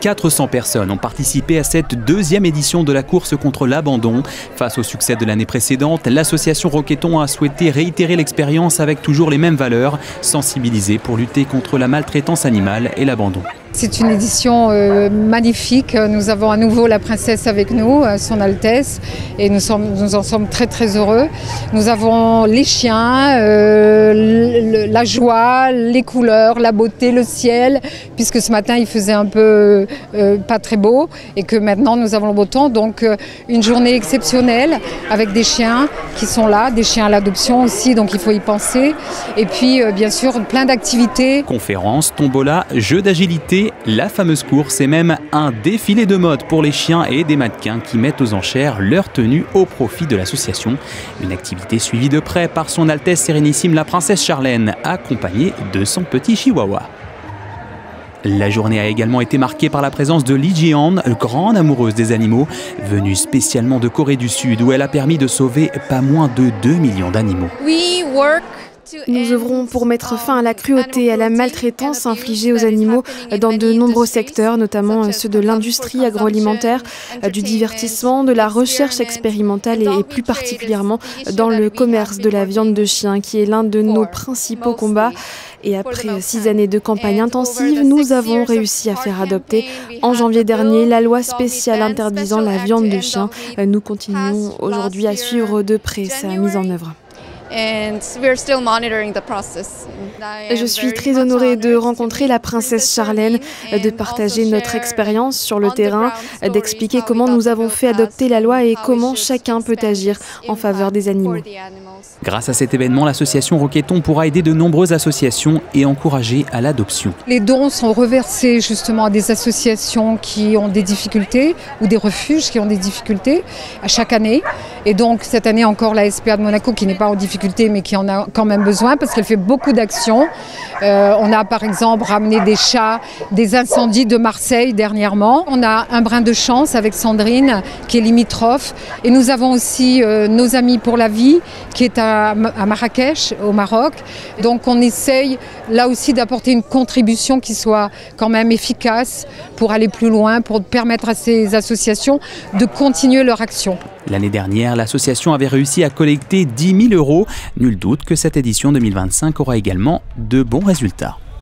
400 personnes ont participé à cette deuxième édition de la course contre l'abandon. Face au succès de l'année précédente, l'association Roquetton a souhaité réitérer l'expérience avec toujours les mêmes valeurs, sensibiliser pour lutter contre la maltraitance animale et l'abandon. C'est une édition magnifique. Nous avons à nouveau la princesse avec nous, son Altesse, et nous en sommes très très heureux. Nous avons les chiens, la joie, les couleurs, la beauté, le ciel, puisque ce matin il faisait un peu pas très beau et que maintenant nous avons le beau temps. Donc une journée exceptionnelle avec des chiens qui sont là, des chiens à l'adoption aussi, donc il faut y penser. Et puis bien sûr plein d'activités. Conférences, tombola, jeux d'agilité, la fameuse course et même un défilé de mode pour les chiens et des mannequins qui mettent aux enchères leur tenue au profit de l'association. Une activité suivie de près par son Altesse Sérénissime la princesse Charlène, accompagnée de son petit chihuahua. La journée a également été marquée par la présence de Lee Ji-han, grande amoureuse des animaux, venue spécialement de Corée du Sud où elle a permis de sauver pas moins de 2 millions d'animaux. Nous œuvrons pour mettre fin à la cruauté et à la maltraitance infligée aux animaux dans de nombreux secteurs, notamment ceux de l'industrie agroalimentaire, du divertissement, de la recherche expérimentale et plus particulièrement dans le commerce de la viande de chien, qui est l'un de nos principaux combats. Et après 6 années de campagne intensive, nous avons réussi à faire adopter en janvier dernier la loi spéciale interdisant la viande de chien. Nous continuons aujourd'hui à suivre de près sa mise en œuvre. Je suis très honorée de rencontrer la princesse Charlène, de partager notre expérience sur le terrain, d'expliquer comment nous avons fait adopter la loi et comment chacun peut agir en faveur des animaux. Grâce à cet événement, l'association Roquetton pourra aider de nombreuses associations et encourager à l'adoption. Les dons sont reversés justement à des associations qui ont des difficultés ou des refuges qui ont des difficultés à chaque année. Et donc cette année encore la SPA de Monaco qui n'est pas en difficulté mais qui en a quand même besoin parce qu'elle fait beaucoup d'actions. On a par exemple ramené des chats des incendies de Marseille dernièrement. On a un brin de chance avec Sandrine qui est limitrophe. Et nous avons aussi nos amis pour la vie qui est à Marrakech, au Maroc. Donc on essaye là aussi d'apporter une contribution qui soit quand même efficace pour aller plus loin, pour permettre à ces associations de continuer leur action. L'année dernière, l'association avait réussi à collecter 10 000 €. Nul doute que cette édition 2025 aura également de bons résultats.